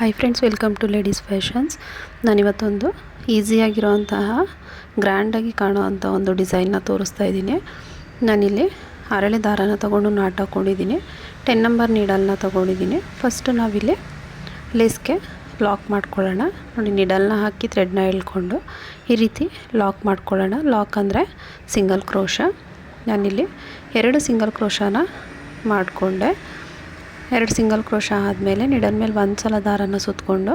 Hi friends, welcome to ladies fashions. ನಾನಿವತ್ತೊಂದು ಈಸಿಯಾಗಿರೋಂತಹ ಗ್ರ್ಯಾಂಡಾಗಿ ಕಾಣೋವಂಥ ಒಂದು ಡಿಸೈನ್ನ ತೋರಿಸ್ತಾ ಇದ್ದೀನಿ. ನಾನಿಲ್ಲಿ ಅರಳೆ ದಾರನ ತೊಗೊಂಡು ನಾಟ್ ಹಾಕ್ಕೊಂಡಿದ್ದೀನಿ. 10 ನಂಬರ್ ನೀಡಲ್ನ ತೊಗೊಂಡಿದ್ದೀನಿ. ಫಸ್ಟು ನಾವಿಲ್ಲಿ ಲೇಸ್ಗೆ ಲಾಕ್ ಮಾಡ್ಕೊಳ್ಳೋಣ. ನೋಡಿ, ನೀಡಲ್ನ ಹಾಕಿ ಥ್ರೆಡ್ನ ಎಳ್ಕೊಂಡು ಈ ರೀತಿ ಲಾಕ್ ಮಾಡ್ಕೊಳ್ಳೋಣ. ಲಾಕ್ ಅಂದರೆ ಸಿಂಗಲ್ ಕ್ರೋಶ. ನಾನಿಲ್ಲಿ 2 ಸಿಂಗಲ್ ಕ್ರೋಶನ ಮಾಡಿಕೊಂಡೆ. 2 ಸಿಂಗಲ್ ಕ್ರೋಶ ಆದಮೇಲೆ ನೀಡಲ್ ಮೇಲೆ ಒಂದು ಸಲ ದಾರನ ಸುತ್ತಕೊಂಡು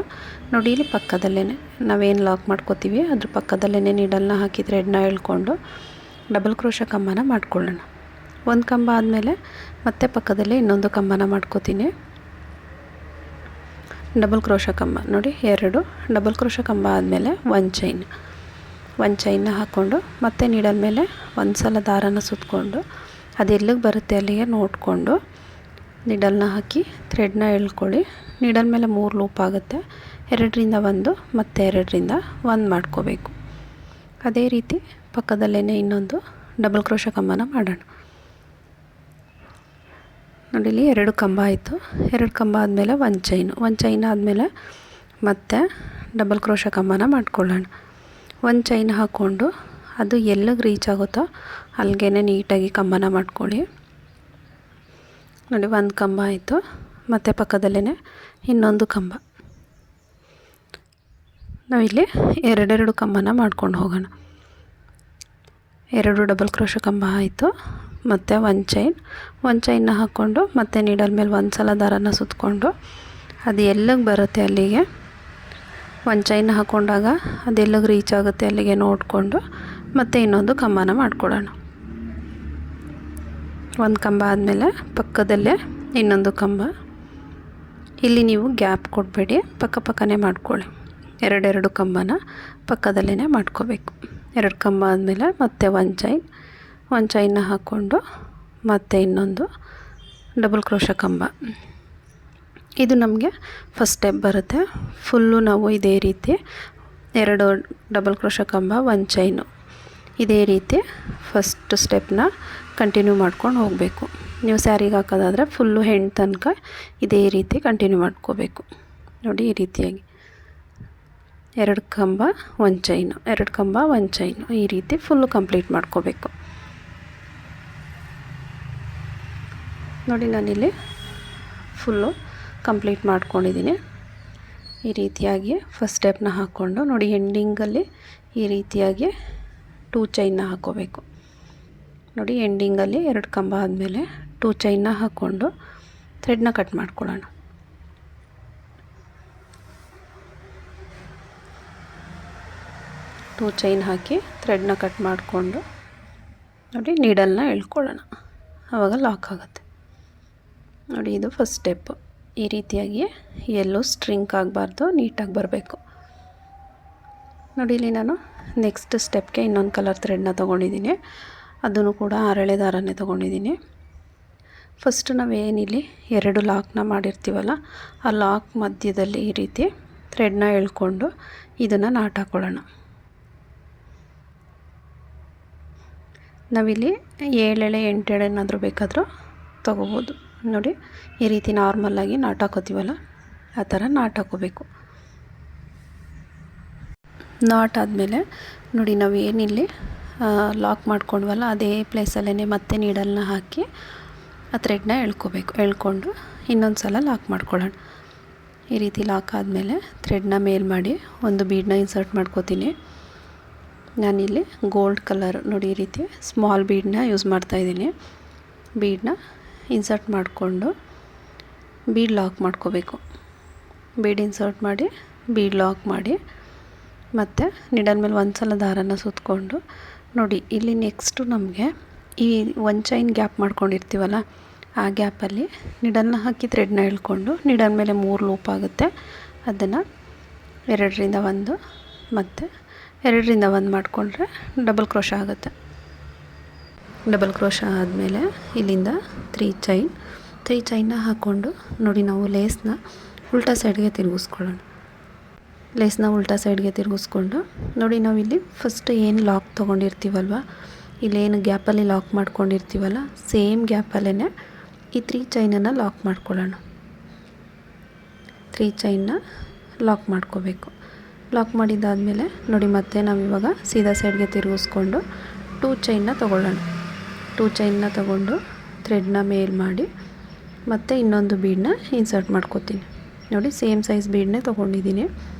ನೋಡಿ, ಇಲ್ಲಿ ಪಕ್ಕದಲ್ಲೇ ನಾವೇನು ಲಾಕ್ ಮಾಡ್ಕೋತೀವಿ ಅದ್ರ ಪಕ್ಕದಲ್ಲೇ ನೀಡಲ್ನ ಹಾಕಿ ಥ್ರೆಡ್ನ ಎಳ್ಕೊಂಡು ಡಬಲ್ ಕ್ರೋಶ ಕಂಬನ ಮಾಡ್ಕೊಳ್ಳೋಣ. ಒಂದು ಕಂಬ ಆದಮೇಲೆ ಮತ್ತೆ ಪಕ್ಕದಲ್ಲೇ ಇನ್ನೊಂದು ಕಂಬನ ಮಾಡ್ಕೋತೀನಿ. ಡಬಲ್ ಕ್ರೋಶ ಕಂಬ ನೋಡಿ, 2 ಡಬಲ್ ಕ್ರೋಶ ಕಂಬ ಆದಮೇಲೆ ಒಂದು ಚೈನ್ನ ಹಾಕ್ಕೊಂಡು ಮತ್ತೆ ನೀಡಲ್ ಮೇಲೆ ಒಂದು ಸಲ ದಾರನ ಸುತ್ತಕೊಂಡು ಅದೆಲ್ಲಿಗೆ ಬರುತ್ತೆ ಅಲ್ಲಿಗೆ ನೋಡಿಕೊಂಡು ನೀಡಲ್ನ ಹಾಕಿ ಥ್ರೆಡ್ನ ಎಳ್ಕೊಳ್ಳಿ. ನೀಡಲ್ ಮೇಲೆ 3 ಲೂಪ್ ಆಗುತ್ತೆ. 2ರಿಂದ 1 ಮತ್ತು 2ರಿಂದ 1 ಮಾಡ್ಕೋಬೇಕು. ಅದೇ ರೀತಿ ಪಕ್ಕದಲ್ಲೇ ಇನ್ನೊಂದು ಡಬಲ್ ಕ್ರೋಶ ಕಂಬನ ಮಾಡೋಣ. ನೋಡಿ, ಇಲ್ಲಿ 2 ಕಂಬ ಆಯಿತು. 2 ಕಂಬ ಆದಮೇಲೆ ಒಂದು ಚೈನ್ ಆದಮೇಲೆ ಮತ್ತೆ ಡಬಲ್ ಕ್ರೋಶ ಕಂಬನ ಮಾಡ್ಕೊಳ್ಳೋಣ. ಒಂದು ಚೈನ್ ಹಾಕ್ಕೊಂಡು ಅದು ಎಲ್ಲಿಗೆ ರೀಚ್ ಆಗುತ್ತೋ ಅಲ್ಲಿಗೆ ನೀಟಾಗಿ ಕಂಬನ ಮಾಡ್ಕೊಳ್ಳಿ. ನೋಡಿ, ಒಂದು ಕಂಬ ಆಯಿತು. ಮತ್ತು ಪಕ್ಕದಲ್ಲೇ ಇನ್ನೊಂದು ಕಂಬ. ನಾವಿಲ್ಲಿ 2 ಕಂಬನ ಮಾಡ್ಕೊಂಡು ಹೋಗೋಣ. 2 ಡಬಲ್ ಕ್ರೋಶ ಕಂಬ ಆಯಿತು. ಮತ್ತು ಒಂದು ಚೈನ್ನ ಹಾಕ್ಕೊಂಡು ಮತ್ತೆ ನೀಡಲ್ ಮೇಲೆ ಒಂದು ಸಲ ದಾರನ ಸುತ್ತಕೊಂಡು ಅದು ಎಲ್ಲಿಗೆ ಬರುತ್ತೆ ಅಲ್ಲಿಗೆ ಒಂದು ಚೈನ್ ಹಾಕ್ಕೊಂಡಾಗ ಅದು ಎಲ್ಲಿಗೆ ರೀಚ್ ಆಗುತ್ತೆ ಅಲ್ಲಿಗೆ ನೋಡಿಕೊಂಡು ಮತ್ತೆ ಇನ್ನೊಂದು ಕಂಬನ ಮಾಡ್ಕೊಳ್ಳೋಣ. ಒಂದು ಕಂಬ ಆದಮೇಲೆ ಪಕ್ಕದಲ್ಲೇ ಇನ್ನೊಂದು ಕಂಬ. ಇಲ್ಲಿ ನೀವು ಗ್ಯಾಪ್ ಕೊಡಬೇಡಿ, ಪಕ್ಕನೇ ಮಾಡ್ಕೊಳ್ಳಿ. 2 ಕಂಬನ ಪಕ್ಕದಲ್ಲೇ ಮಾಡ್ಕೋಬೇಕು. 2 ಕಂಬ ಆದಮೇಲೆ ಮತ್ತೆ ಒಂದು ಚೈನ್ನ ಹಾಕ್ಕೊಂಡು ಮತ್ತೆ ಇನ್ನೊಂದು ಡಬಲ್ ಕ್ರೋಶ ಕಂಬ. ಇದು ನಮಗೆ ಫಸ್ಟ್ ಸ್ಟೆಪ್ ಬರುತ್ತೆ. ಫುಲ್ಲು ನಾವು ಇದೇ ರೀತಿ 2 ಡಬಲ್ ಕ್ರೋಶ ಕಂಬ, ಒಂದು ಚೈನು, ಇದೇ ರೀತಿ ಫಸ್ಟ್ ಸ್ಟೆಪ್ನ ಕಂಟಿನ್ಯೂ ಮಾಡ್ಕೊಂಡು ಹೋಗಬೇಕು. ನೀವು ಸ್ಯಾರಿಗೆ ಹಾಕೋದಾದರೆ ಫುಲ್ಲು ಹೆಣ್ಣು ತನಕ ಇದೇ ರೀತಿ ಕಂಟಿನ್ಯೂ ಮಾಡ್ಕೋಬೇಕು. ನೋಡಿ, ಈ ರೀತಿಯಾಗಿ 2 ಕಂಬ, ಒಂದು ಚೈನು, 2 ಕಂಬ, ಒಂದು ಚೈನು, ಈ ರೀತಿ ಫುಲ್ಲು ಕಂಪ್ಲೀಟ್ ಮಾಡ್ಕೋಬೇಕು. ನೋಡಿ, ನಾನಿಲ್ಲಿ ಫುಲ್ಲು ಕಂಪ್ಲೀಟ್ ಮಾಡ್ಕೊಂಡಿದ್ದೀನಿ. ಈ ರೀತಿಯಾಗಿ ಫಸ್ಟ್ ಸ್ಟೆಪ್ನ ಹಾಕ್ಕೊಂಡು ನೋಡಿ, ಎಂಡಿಂಗಲ್ಲಿ ಈ ರೀತಿಯಾಗಿ 2 ಚೈನ್ನ ಹಾಕ್ಕೋಬೇಕು. ನೋಡಿ, ಎಂಡಿಂಗಲ್ಲಿ 2 ಕಂಬ ಆದಮೇಲೆ 2 ಚೈನ್ನ ಹಾಕ್ಕೊಂಡು ಥ್ರೆಡ್ನ ಕಟ್ ಮಾಡ್ಕೊಳ್ಳೋಣ. ಟೂ ಚೈನ್ ಹಾಕಿ ಥ್ರೆಡ್ನ ಕಟ್ ಮಾಡಿಕೊಂಡು ನೋಡಿ ನೀಡಲ್ನ ಎಳ್ಕೊಳ್ಳೋಣ. ಆವಾಗ ಲಾಕ್ ಆಗುತ್ತೆ. ನೋಡಿ, ಇದು ಫಸ್ಟ್ ಸ್ಟೆಪ್ಪು. ಈ ರೀತಿಯಾಗಿ ಎಲ್ಲೂ ಸ್ಟ್ರಿಂಕ್ ಆಗಬಾರ್ದು, ನೀಟಾಗಿ ಬರಬೇಕು. ನೋಡಿ, ಇಲ್ಲಿ ನಾನು ನೆಕ್ಸ್ಟ್ ಸ್ಟೆಪ್ಗೆ ಇನ್ನೊಂದು ಕಲರ್ ಥ್ರೆಡ್ನ ತೊಗೊಂಡಿದ್ದೀನಿ. ಅದನ್ನು ಕೂಡ ಅರಳೆ ದಾರನೇ ತೊಗೊಂಡಿದ್ದೀನಿ. ಫಸ್ಟ್ ನಾವೇನಿಲ್ಲಿ 2 ಲಾಕ್ನ ಮಾಡಿರ್ತೀವಲ್ಲ, ಆ ಲಾಕ್ ಮಧ್ಯದಲ್ಲಿ ಈ ರೀತಿ ಥ್ರೆಡ್ನ ಎಳ್ಕೊಂಡು ಇದನ್ನು ನಾಟ್ ಹಾಕ್ಕೊಳ್ಳೋಣ. ನಾವಿಲ್ಲಿ 7 ಎಳೆ 8 ಎಳೆ ಏನಾದರೂ ಬೇಕಾದರೂ ತೊಗೋಬೋದು. ನೋಡಿ, ಈ ರೀತಿ ನಾರ್ಮಲ್ಲಾಗಿ ನಾಟ್ ಹಾಕೋತೀವಲ್ಲ, ಆ ಥರ ನಾಟ್ ಹಾಕೋಬೇಕು. ನಾಟ್ ಆದಮೇಲೆ ನೋಡಿ, ನಾವು ಏನಿಲ್ಲಿ ಲಾಕ್ ಮಾಡ್ಕೊಂಡ್ವಲ್ಲ ಅದೇ ಪ್ಲೇಸಲ್ಲೇ ಮತ್ತೆ ನೀಡಲ್ನ ಹಾಕಿ ಆ ಥ್ರೆಡ್ನ ಎಳ್ಕೊಂಡು ಇನ್ನೊಂದು ಸಲ ಲಾಕ್ ಮಾಡ್ಕೊಳ್ಳೋಣ. ಈ ರೀತಿ ಲಾಕ್ ಆದಮೇಲೆ ಥ್ರೆಡ್ನ ಮೇಲ್ ಮಾಡಿ ಒಂದು ಬೀಡನ್ನ ಇನ್ಸರ್ಟ್ ಮಾಡ್ಕೋತೀನಿ. ನಾನಿಲ್ಲಿ ಗೋಲ್ಡ್ ಕಲರ್ ನೋಡಿ, ಈ ರೀತಿ ಸ್ಮಾಲ್ ಬೀಡನ್ನ ಯೂಸ್ ಮಾಡ್ತಾಯಿದ್ದೀನಿ. ಬೀಡನ್ನ ಇನ್ಸರ್ಟ್ ಮಾಡಿಕೊಂಡು ಬೀಡ್ ಲಾಕ್ ಮಾಡ್ಕೋಬೇಕು. ಬೀಡ್ ಇನ್ಸರ್ಟ್ ಮಾಡಿ ಬೀಡ್ ಲಾಕ್ ಮಾಡಿ ಮತ್ತು ನೀಡಲ್ ಮೇಲೆ ಒಂದು ಸಲ ದಾರನ ಸುತ್ತಕೊಂಡು ನೋಡಿ, ಇಲ್ಲಿ ನೆಕ್ಸ್ಟು ನಮಗೆ ಈ ಒಂದು ಚೈನ್ ಗ್ಯಾಪ್ ಮಾಡ್ಕೊಂಡಿರ್ತೀವಲ್ಲ, ಆ ಗ್ಯಾಪಲ್ಲಿ ನೀಡಲ್ನ ಹಾಕಿ ಥ್ರೆಡ್ನ ಎಳ್ಕೊಂಡು ನೀಡಲ್ ಮೇಲೆ 3 ಲೂಪ್ ಆಗುತ್ತೆ. ಅದನ್ನು 2ರಿಂದ 1 ಮತ್ತು 2ರಿಂದ 1 ಮಾಡಿಕೊಂಡ್ರೆ ಡಬಲ್ ಕ್ರೋಶ ಆಗುತ್ತೆ. ಡಬಲ್ ಕ್ರೋಶ ಆದಮೇಲೆ ಇಲ್ಲಿಂದ 3 ಚೈನ್ನ ಹಾಕ್ಕೊಂಡು ನೋಡಿ, ನಾವು ಲೇಸ್ನ ಉಲ್ಟಾ ಸೈಡ್ಗೆ ತಿರುಗಿಸ್ಕೊಳ್ಳೋಣ. ಲೇಸ್ನ ಉಲ್ಟಾ ಸೈಡ್ಗೆ ತಿರುಗಿಸ್ಕೊಂಡು ನೋಡಿ, ನಾವಿಲ್ಲಿ ಫಸ್ಟ್ ಏನು ಲಾಕ್ ತೊಗೊಂಡಿರ್ತೀವಲ್ವ, ಇಲ್ಲೇನು ಗ್ಯಾಪಲ್ಲಿ ಲಾಕ್ ಮಾಡ್ಕೊಂಡಿರ್ತೀವಲ್ಲ, ಸೇಮ್ ಗ್ಯಾಪಲ್ಲೇ ಈ 3 ಚೈನನ್ನು ಲಾಕ್ ಮಾಡ್ಕೊಳ್ಳೋಣ. 3 ಚೈನ್ನ ಲಾಕ್ ಮಾಡ್ಕೋಬೇಕು. ಲಾಕ್ ಮಾಡಿದ್ದಾದಮೇಲೆ ನೋಡಿ ಮತ್ತೆ ನಾವಿವಾಗ ಸೀದಾ ಸೈಡ್ಗೆ ತಿರುಗಿಸ್ಕೊಂಡು 2 ಚೈನ್ನ ತೊಗೊಳ್ಳೋಣ. 2 ಚೈನ್ನ ತೊಗೊಂಡು ಥ್ರೆಡ್ನ ಮೇಲ್ ಮಾಡಿ ಮತ್ತು ಇನ್ನೊಂದು ಬೀಡನ್ನ ಇನ್ಸರ್ಟ್ ಮಾಡ್ಕೋತೀನಿ. ನೋಡಿ ಸೇಮ್ ಸೈಜ್ ಬೀಡನ್ನೇ ತೊಗೊಂಡಿದ್ದೀನಿ.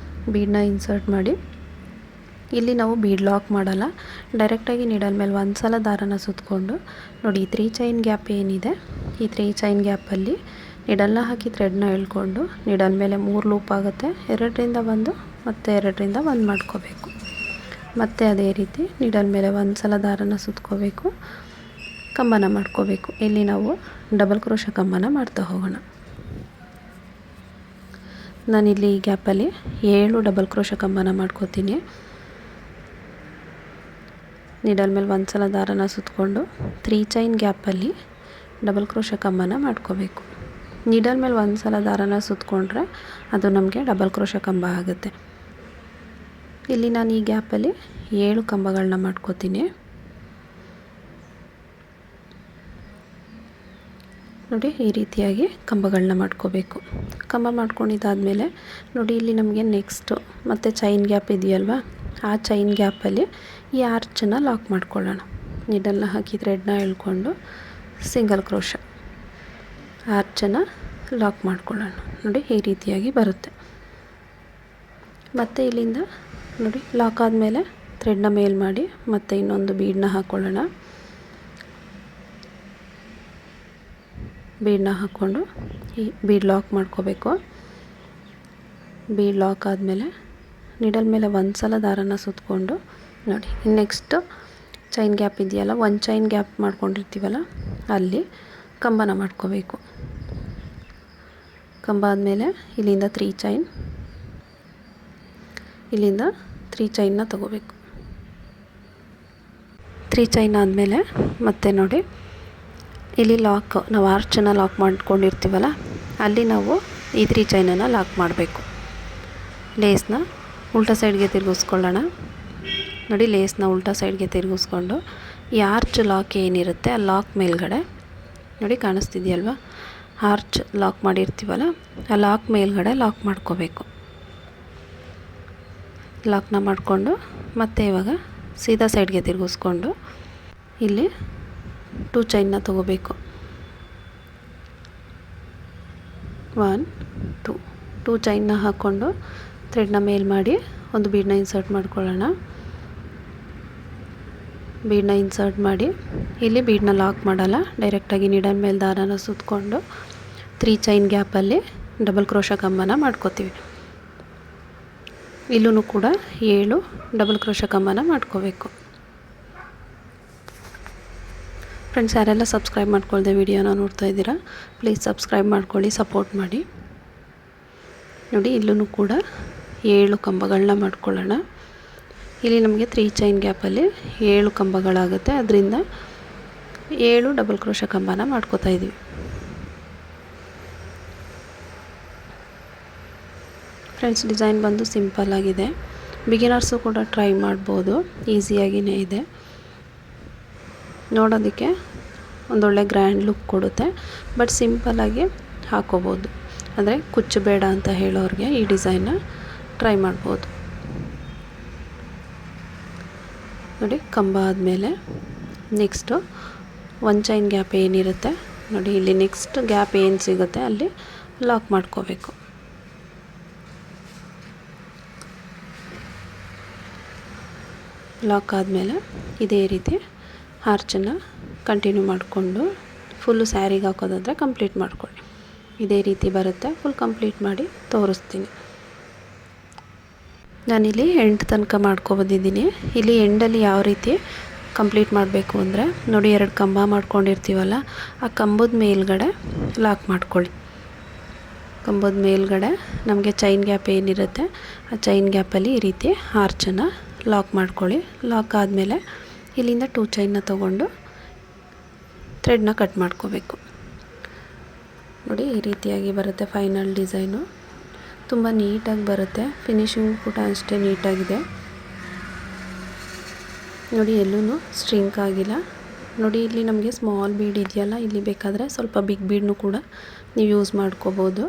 ಬೀಡನ್ನ ಇನ್ಸರ್ಟ್ ಮಾಡಿ ಇಲ್ಲಿ ನಾವು ಬೀಡ್ ಲಾಕ್ ಮಾಡಲ್ಲ, ಡೈರೆಕ್ಟಾಗಿ ನೀಡಲ್ ಮೇಲೆ ಒಂದು ಸಲ ದಾರನ ಸುತ್ತಕೊಂಡು ನೋಡಿ 3 ಚೈನ್ ಗ್ಯಾಪ್ ಏನಿದೆ ಈ 3 ಚೈನ್ ಗ್ಯಾಪಲ್ಲಿ ನೀಡಲ್ನ ಹಾಕಿ ಥ್ರೆಡ್ನ ಎಳ್ಕೊಂಡು ನೀಡಲ್ ಮೇಲೆ 3 ಲೂಪ್ ಆಗುತ್ತೆ. 2ರಿಂದ 1 ಮತ್ತು 2ರಿಂದ 1 ಮಾಡ್ಕೋಬೇಕು. ಮತ್ತು ಅದೇ ರೀತಿ ನೀಡಲ್ ಮೇಲೆ ಒಂದು ಸಲ ದಾರನ ಸುತ್ತಕೋಬೇಕು, ಕಂಬನ ಮಾಡ್ಕೋಬೇಕು. ಇಲ್ಲಿ ನಾವು ಡಬಲ್ ಕ್ರೋಶ ಕಂಬನ ಮಾಡ್ತಾ ಹೋಗೋಣ. ನಾನಿಲ್ಲಿ ಈ ಗ್ಯಾಪಲ್ಲಿ 7 ಡಬಲ್ ಕ್ರೋಶ ಕಂಬನ ಮಾಡ್ಕೋತೀನಿ. ನೀಡಲ್ ಮೇಲೆ ಒಂದು ಸಲ ದಾರನ ಸುತ್ತಕೊಂಡು 3 ಚೈನ್ ಗ್ಯಾಪಲ್ಲಿ ಡಬಲ್ ಕ್ರೋಶ ಕಂಬನ ಮಾಡ್ಕೋಬೇಕು. ನೀಡಲ್ ಮೇಲೆ ಒಂದು ಸಲ ದಾರನ ಸುತ್ತಕೊಂಡ್ರೆ ಅದು ನಮಗೆ ಡಬಲ್ ಕ್ರೋಶ ಕಂಬ ಆಗುತ್ತೆ. ಇಲ್ಲಿ ನಾನು ಈ ಗ್ಯಾಪಲ್ಲಿ 7 ಕಂಬಗಳನ್ನ ಮಾಡ್ಕೋತೀನಿ. ನೋಡಿ ಈ ರೀತಿಯಾಗಿ ಕಂಬಗಳನ್ನ ಮಾಡ್ಕೋಬೇಕು. ಕಂಬ ಮಾಡ್ಕೊಂಡಿದ್ದಾದಮೇಲೆ ನೋಡಿ ಇಲ್ಲಿ ನಮಗೆ ನೆಕ್ಸ್ಟು ಮತ್ತು ಚೈನ್ ಗ್ಯಾಪ್ ಇದೆಯಲ್ವ, ಆ ಚೈನ್ ಗ್ಯಾಪಲ್ಲಿ ಈ ಆರ್ಚನ್ನು ಲಾಕ್ ಮಾಡ್ಕೊಳ್ಳೋಣ. ನೀಡಲ್ನ ಹಾಕಿ ಥ್ರೆಡ್ನ ಎಳ್ಕೊಂಡು ಸಿಂಗಲ್ ಕ್ರೋಶ ಆರ್ಚನ್ನು ಲಾಕ್ ಮಾಡ್ಕೊಳ್ಳೋಣ. ನೋಡಿ ಈ ರೀತಿಯಾಗಿ ಬರುತ್ತೆ. ಮತ್ತು ಇಲ್ಲಿಂದ ನೋಡಿ ಲಾಕ್ ಆದಮೇಲೆ ಥ್ರೆಡ್ನ ಮೇಲ್ ಮಾಡಿ ಮತ್ತು ಇನ್ನೊಂದು ಬೀಡನ್ನ ಹಾಕ್ಕೊಳ್ಳೋಣ. ಬೀಡನ್ನ ಹಾಕ್ಕೊಂಡು ಈ ಬೀಡ್ ಲಾಕ್ ಮಾಡ್ಕೋಬೇಕು. ಬೀಡ್ ಲಾಕ್ ಆದಮೇಲೆ ನೀಡಲ್ ಮೇಲೆ ಒಂದು ಸಲ ದಾರನ ಸುತ್ತಕೊಂಡು ನೋಡಿ ನೆಕ್ಸ್ಟು ಚೈನ್ ಗ್ಯಾಪ್ ಇದೆಯಲ್ಲ, 1 ಚೈನ್ ಗ್ಯಾಪ್ ಮಾಡ್ಕೊಂಡಿರ್ತೀವಲ್ಲ ಅಲ್ಲಿ ಕಂಬನ ಮಾಡ್ಕೋಬೇಕು. ಕಂಬ ಆದಮೇಲೆ ಇಲ್ಲಿಂದ 3 ಚೈನ್, ಇಲ್ಲಿಂದ 3 ಚೈನ್ನ ತಗೋಬೇಕು. 3 ಚೈನ್ ಆದಮೇಲೆ ಮತ್ತೆ ನೋಡಿ ಇಲ್ಲಿ ನಾವು ಆರ್ಚನ್ನು ಲಾಕ್ ಮಾಡ್ಕೊಂಡಿರ್ತೀವಲ್ಲ ಅಲ್ಲಿ ನಾವು ಈ 3 ಚೈನನ್ನು ಲಾಕ್ ಮಾಡಬೇಕು. ಲೇಸ್ನ ಉಲ್ಟಾ ಸೈಡ್ಗೆ ತಿರುಗಿಸ್ಕೊಳ್ಳೋಣ. ನೋಡಿ ಲೇಸ್ನ ಉಲ್ಟಾ ಸೈಡ್ಗೆ ತಿರುಗಿಸ್ಕೊಂಡು ಈ ಆರ್ಚ್ ಲಾಕ್ ಏನಿರುತ್ತೆ ಆ ಲಾಕ್ ಮೇಲ್ಗಡೆ ನೋಡಿ ಕಾಣಿಸ್ತಿದೆಯಲ್ವ, ಆರ್ಚ್ ಲಾಕ್ ಮಾಡಿರ್ತೀವಲ್ಲ ಆ ಲಾಕ್ ಮೇಲ್ಗಡೆ ಲಾಕ್ ಮಾಡ್ಕೋಬೇಕು. ಲಾಕ್ನ ಮಾಡಿಕೊಂಡು ಮತ್ತೆ ಇವಾಗ ಸೀದಾ ಸೈಡ್ಗೆ ತಿರುಗಿಸ್ಕೊಂಡು ಇಲ್ಲಿ 2 ಚೈನ್ನ ತಗೋಬೇಕು. 1 2 ಚೈನ್ನ ಹಾಕ್ಕೊಂಡು ಥ್ರೆಡ್ನ ಮೇಲ್ ಮಾಡಿ ಒಂದು ಬೀಡನ್ನ ಇನ್ಸರ್ಟ್ ಮಾಡ್ಕೊಳ್ಳೋಣ. ಬೀಡನ್ನ ಇನ್ಸರ್ಟ್ ಮಾಡಿ ಇಲ್ಲಿ ಬೀಡನ್ನ ಲಾಕ್ ಮಾಡಲ್ಲ, ಡೈರೆಕ್ಟಾಗಿ ನೀಡಲ್ ಮೇಲೆ ದಾರನ ಸುತ್ತಕೊಂಡು 3 ಚೈನ್ ಗ್ಯಾಪಲ್ಲಿ ಡಬಲ್ ಕ್ರೋಶ ಕಂಬನ ಮಾಡ್ಕೋತೀವಿ. ಇಲ್ಲೂ ಕೂಡ 7 ಡಬಲ್ ಕ್ರೋಶ ಕಂಬನ ಮಾಡ್ಕೋಬೇಕು. ಫ್ರೆಂಡ್ಸ್, ಯಾರೆಲ್ಲ ಸಬ್ಸ್ಕ್ರೈಬ್ ಮಾಡ್ಕೊಳ್ದೆ ವಿಡಿಯೋನ ನೋಡ್ತಾ ಇದ್ದೀರಾ ಪ್ಲೀಸ್ ಸಬ್ಸ್ಕ್ರೈಬ್ ಮಾಡ್ಕೊಳ್ಳಿ, ಸಪೋರ್ಟ್ ಮಾಡಿ. ನೋಡಿ ಇಲ್ಲೂ ಕೂಡ 7 ಕಂಬಗಳನ್ನ ಮಾಡ್ಕೊಳ್ಳೋಣ. ಇಲ್ಲಿ ನಮಗೆ 3 ಚೈನ್ ಗ್ಯಾಪಲ್ಲಿ 7 ಕಂಬಗಳಾಗುತ್ತೆ, ಅದರಿಂದ 7 ಡಬಲ್ ಕ್ರೋಶ ಕಂಬನ ಮಾಡ್ಕೋತಾ ಇದ್ದೀವಿ. ಫ್ರೆಂಡ್ಸ್, ಡಿಸೈನ್ ಬಂದು ಸಿಂಪಲ್ ಆಗಿದೆ, ಬಿಗಿನರ್ಸು ಕೂಡ ಟ್ರೈ ಮಾಡ್ಬೋದು, ಈಸಿಯಾಗಿಯೇ ಇದೆ. ನೋಡೋದಕ್ಕೆ ಒಂದೊಳ್ಳೆ ಗ್ರ್ಯಾಂಡ್ ಲುಕ್ ಕೊಡುತ್ತೆ, ಬಟ್ ಸಿಂಪಲ್ಲಾಗಿ ಹಾಕೋಬೋದು. ಅಂದರೆ ಕುಚ್ಚು ಬೇಡ ಅಂತ ಹೇಳೋರಿಗೆ ಈ ಡಿಸೈನ್ನ ಟ್ರೈ ಮಾಡ್ಬೋದು. ನೋಡಿ ಕಂಬ ಆದಮೇಲೆ ನೆಕ್ಸ್ಟು 1 ಚೈನ್ ಗ್ಯಾಪ್ ಏನಿರುತ್ತೆ ನೋಡಿ, ಇಲ್ಲಿ ನೆಕ್ಸ್ಟ್ ಗ್ಯಾಪ್ ಏನು ಸಿಗುತ್ತೆ ಅಲ್ಲಿ ಲಾಕ್ ಮಾಡ್ಕೋಬೇಕು. ಲಾಕ್ ಆದಮೇಲೆ ಇದೇ ರೀತಿ ಆರ್ಚನ್ನು ಕಂಟಿನ್ಯೂ ಮಾಡಿಕೊಂಡು ಫುಲ್ಲು ಸ್ಯಾರಿಗೆ ಹಾಕೋದಾದರೆ ಕಂಪ್ಲೀಟ್ ಮಾಡ್ಕೊಳ್ಳಿ. ಇದೇ ರೀತಿ ಬರುತ್ತೆ, ಫುಲ್ ಕಂಪ್ಲೀಟ್ ಮಾಡಿ ತೋರಿಸ್ತೀನಿ. ನಾನಿಲ್ಲಿ ಎಂಡ್ ತನಕ ಮಾಡ್ಕೊಬಂದಿದ್ದೀನಿ. ಇಲ್ಲಿ ಎಂಡಲ್ಲಿ ಯಾವ ರೀತಿ ಕಂಪ್ಲೀಟ್ ಮಾಡಬೇಕು ಅಂದರೆ ನೋಡಿ 2 ಕಂಬ ಮಾಡ್ಕೊಂಡಿರ್ತೀವಲ್ಲ ಆ ಕಂಬದ ಮೇಲ್ಗಡೆ ಲಾಕ್ ಮಾಡ್ಕೊಳ್ಳಿ. ಕಂಬದ ಮೇಲ್ಗಡೆ ನಮಗೆ ಚೈನ್ ಗ್ಯಾಪ್ ಏನಿರುತ್ತೆ ಆ ಚೈನ್ ಗ್ಯಾಪಲ್ಲಿ ಈ ರೀತಿ ಆರ್ಚನ್ನು ಲಾಕ್ ಮಾಡ್ಕೊಳ್ಳಿ. ಲಾಕ್ ಆದಮೇಲೆ ಇಲ್ಲಿಂದ 2 ಚೈನ್ನ ತೊಗೊಂಡು ಥ್ರೆಡ್ನ ಕಟ್ ಮಾಡ್ಕೋಬೇಕು. ನೋಡಿ ಈ ರೀತಿಯಾಗಿ ಬರುತ್ತೆ ಫೈನಲ್ ಡಿಸೈನು. ತುಂಬ ನೀಟಾಗಿ ಬರುತ್ತೆ, ಫಿನಿಶಿಂಗ್ ಕೂಡ ಅಷ್ಟೇ ನೀಟಾಗಿದೆ. ನೋಡಿ ಎಲ್ಲೂ ಸ್ಟ್ರಿಂಕ್ ಆಗಿಲ್ಲ. ನೋಡಿ ಇಲ್ಲಿ ನಮಗೆ ಸ್ಮಾಲ್ ಬೀಡ್ ಇದೆಯಲ್ಲ, ಇಲ್ಲಿ ಬೇಕಾದರೆ ಸ್ವಲ್ಪ ಬಿಗ್ ಬೀಡ್ನು ಕೂಡ ನೀವು ಯೂಸ್ ಮಾಡ್ಕೋಬೋದು.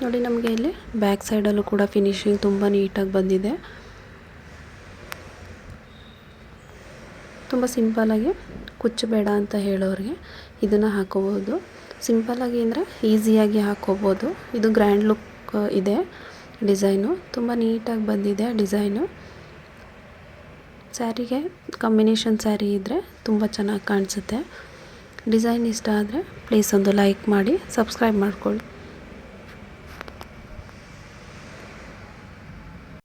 ನೋಡಿ ನಮಗೆ ಇಲ್ಲಿ ಬ್ಯಾಕ್ ಸೈಡಲ್ಲೂ ಕೂಡ ಫಿನಿಶಿಂಗ್ ತುಂಬ ನೀಟಾಗಿ ಬಂದಿದೆ. ತುಂಬ ಸಿಂಪಲ್ಲಾಗಿ ಕುಚ್ಚು ಬೇಡ ಅಂತ ಹೇಳೋರಿಗೆ ಇದನ್ನು ಹಾಕೋಬೋದು. ಸಿಂಪಲ್ಲಾಗಿ ಅಂದರೆ ಈಸಿಯಾಗಿ ಹಾಕೋಬೋದು. ಇದು ಗ್ರ್ಯಾಂಡ್ ಲುಕ್ ಇದೆ ಡಿಸೈನು, ತುಂಬ ನೀಟಾಗಿ ಬಂದಿದೆ ಡಿಸೈನು. ಸ್ಯಾರಿಗೆ ಕಾಂಬಿನೇಷನ್ ಸ್ಯಾರಿ ಇದ್ದರೆ ತುಂಬ ಚೆನ್ನಾಗಿ ಕಾಣಿಸುತ್ತೆ. ಡಿಸೈನ್ ಇಷ್ಟ ಆದರೆ ಪ್ಲೀಸ್ ಒಂದು ಲೈಕ್ ಮಾಡಿ, ಸಬ್ಸ್ಕ್ರೈಬ್ ಮಾಡ್ಕೊಳ್ಳಿ.